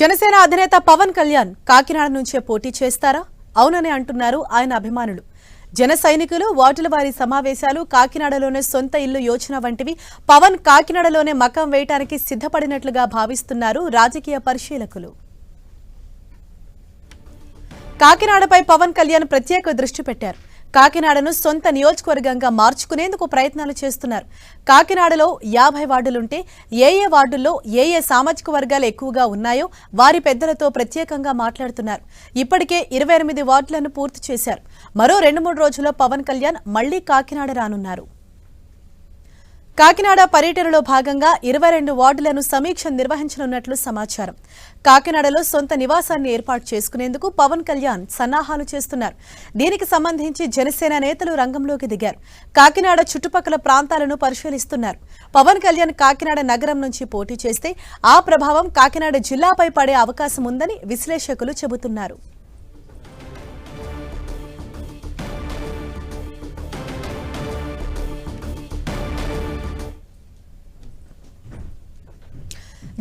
జనసేన అధినేత పవన్ కళ్యాణ్ కాకినాడ నుంచే పోటీ చేస్తారా? అవునని అంటున్నారు ఆయన అభిమానులు. జన సైనికులు, వార్డుల వారి సమావేశాలు, కాకినాడలోనే సొంత ఇల్లు యోచన వంటివి పవన్ కాకినాడలోనే మకం వేయడానికి సిద్ధపడినట్లుగా భావిస్తున్నారు రాజకీయ పరిశీలకులు. కాకినాడపై పవన్ కళ్యాణ్ ప్రత్యేక దృష్టి పెట్టారు. కాకినాడను సొంత నియోజకవర్గంగా మార్చుకునేందుకు ప్రయత్నాలు చేస్తున్నారు. కాకినాడలో 50 వార్డులుంటే ఏ వార్డుల్లో ఏ సామాజిక వర్గాలు ఎక్కువగా ఉన్నాయో వారి పెద్దలతో ప్రత్యేకంగా మాట్లాడుతున్నారు. ఇప్పటికే 28 వార్డులను పూర్తి చేశారు. మరో 2-3 రోజుల్లో పవన్ కళ్యాణ్ మళ్లీ కాకినాడ రానున్నారు. కాకినాడ పర్యటనలో భాగంగా 22 వార్డులను సమీక్ష నిర్వహించనున్నట్లు సమాచారం. కాకినాడలో సొంత నివాసాన్ని ఏర్పాటు చేసుకునేందుకు పవన్ కళ్యాణ్ సన్నాహాలు చేస్తున్నారు. దీనికి సంబంధించి జనసేన నేతలు రంగంలోకి దిగారు. కాకినాడ చుట్టుపక్కల ప్రాంతాలను పరిశీలిస్తున్నారు. పవన్ కళ్యాణ్ కాకినాడ నగరం నుంచి పోటీ చేస్తే ఆ ప్రభావం కాకినాడ జిల్లాపై పడే అవకాశం ఉందని విశ్లేషకులు చెబుతున్నారు.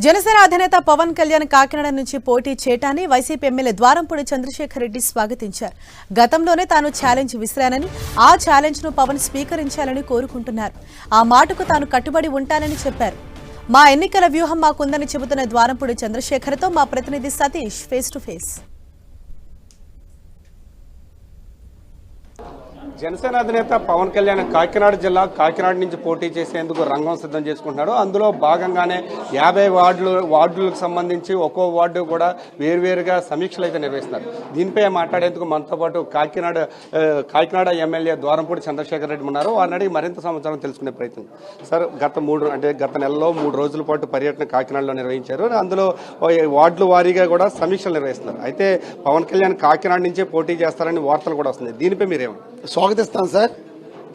జనసేన అధినేత పవన్ కళ్యాణ్ కాకినాడ నుంచి పోటీ చేయటాన్ని వైసీపీ ఎమ్మెల్యే ద్వారంపూడి చంద్రశేఖర్ రెడ్డి స్వాగతించారు. గతంలోనే తాను ఛాలెంజ్ విసిరానని, ఆ ఛాలెంజ్ ను పవన్ స్వీకరించాలని కోరుకుంటున్నారు. ఆ మాటకు తాను కట్టుబడి ఉంటానని చెప్పారు. మా ఎన్నికల వ్యూహం మాకుందని చెబుతున్న ద్వారంపూడి చంద్రశేఖర్తో మా ప్రతినిధి Satish face to face. Janasena అధినేత పవన్ కళ్యాణ్ కాకినాడ జిల్లా కాకినాడ నుంచి పోటీ చేసేందుకు రంగం సిద్ధం చేసుకుంటున్నాడు. అందులో భాగంగానే 50 వార్డులకు సంబంధించి ఒక్కో వార్డు కూడా వేర్వేరుగా సమీక్షలు అయితే నిర్వహిస్తున్నారు. దీనిపై మాట్లాడేందుకు మనతో పాటు కాకినాడ ఎమ్మెల్యే ద్వారంపూడి చంద్రశేఖర్ రెడ్డి ఉన్నారు. వారిని అడిగి మరింత సమాచారం తెలుసుకునే ప్రయత్నం. సార్, గత నెలలో 3 రోజుల పాటు పర్యటన కాకినాడలో నిర్వహించారు. అందులో వార్డుల వారీగా కూడా సమీక్షలు నిర్వహిస్తున్నారు. అయితే పవన్ కళ్యాణ్ కాకినాడ నుంచే పోటీ చేస్తారని వార్తలు కూడా వస్తున్నాయి. దీనిపై మీరేమో స్వాగతిస్తాను సార్.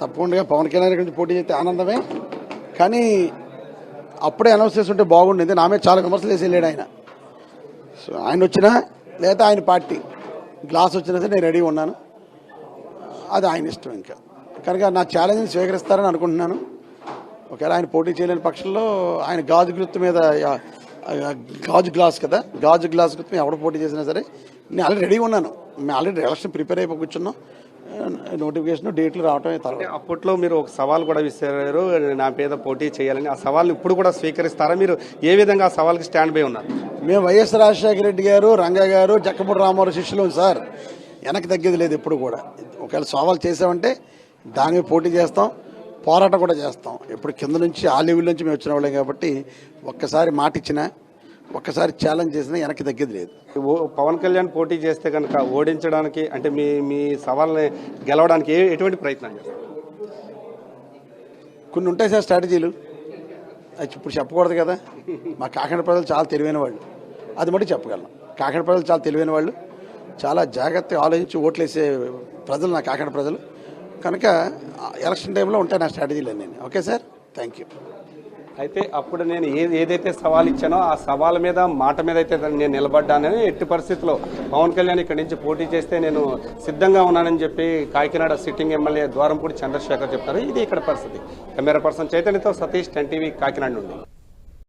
తప్పకుండా పవన్ కళ్యాణ్ గురించి పోటీ చేస్తే ఆనందమే. కానీ అప్పుడే అనౌన్స్ చేస్తుంటే బాగుండేది. నా మీద చాలా విమర్శలు చేసి వెళ్ళాడు ఆయన. సో ఆయన వచ్చినా లేదా ఆయన పార్టీ గ్లాస్ వచ్చినా సరే నేను రెడీ ఉన్నాను. అది ఆయన ఇష్టం. ఇంకా కనుక నా ఛాలెంజ్ని స్వీకరిస్తారని అనుకుంటున్నాను. ఒకవేళ ఆయన పోటీ చేయలేని పక్షంలో ఆయన గాజు గుర్తు మీద, గాజు గ్లాస్ కదా, గాజు గ్లాస్ గుర్తు ఎవడ పోటీ చేసినా సరే నేను ఆల్రెడీ రెడీ ఉన్నాను. మేము ఆల్రెడీ ఎలక్షన్ ప్రిపేర్ అయిపోయి కూర్చున్నాం. నోటిఫికేషన్ డేట్లు రావటమే తర్వాత. అప్పట్లో మీరు ఒక సవాల్ కూడా విసిరారు, నా పేద పోటీ చేయాలని. ఆ సవాల్ని ఇప్పుడు కూడా స్వీకరిస్తారా? మీరు ఏ విధంగా ఆ సవాల్కి స్టాండ్ బై ఉన్నారు? మేము వైఎస్ రాజశేఖర రెడ్డి గారు, రంగా గారు, జక్కపూడి రామారావు శిష్యులు సార్. వెనక్కి తగ్గేది లేదు ఎప్పుడు కూడా. ఒకవేళ సవాల్ చేసామంటే దాని మీద పోటీ చేస్తాం, పోరాటం కూడా చేస్తాం. ఇప్పుడు కింద నుంచి ఆ లెవెల్ నుంచి మేము వచ్చిన వాళ్ళం కాబట్టి ఒక్కసారి మాట ఇచ్చినా, ఒక్కసారి ఛాలెంజ్ చేసినా వెనక్కి తగ్గేది లేదు. పవన్ కళ్యాణ్ పోటీ చేస్తే కనుక ఓడించడానికి, అంటే మీ సవాల్ని గెలవడానికి ఎటువంటి ప్రయత్నం చేస్తారు? కొన్ని ఉంటాయి సార్ స్ట్రాటజీలు. అది ఇప్పుడు చెప్పకూడదు కదా. మా కాకినాడ ప్రజలు చాలా తెలివైన వాళ్ళు, అది మటు చెప్పగలను. కాకినాడ ప్రజలు చాలా తెలివైన వాళ్ళు, చాలా జాగ్రత్తగా ఆలోచించి ఓట్లేసే ప్రజలు నా కాకినాడ ప్రజలు. కనుక ఎలక్షన్ టైంలో ఉంటాయి నా స్ట్రాటజీలు అన్నీ. Okay sir, thank you. అయితే అప్పుడు నేను ఏదైతే సవాల్ ఇచ్చానో ఆ సవాల్ మీద, మాట మీద అయితే నేను నిలబడ్డానని, ఎట్టి పరిస్థితుల్లో పవన్ కళ్యాణ్ ఇక్కడి నుంచి పోటీ చేస్తే నేను సిద్ధంగా ఉన్నానని చెప్పి కాకినాడ సిట్టింగ్ ఎమ్మెల్యే ద్వారంపూడి చంద్రశేఖర్ చెప్తారు. ఇది ఇక్కడ పరిస్థితి. కెమెరా పర్సన్ చైతన్యతో సతీష్, 10 టీవీ, కాకినాడ నుండి.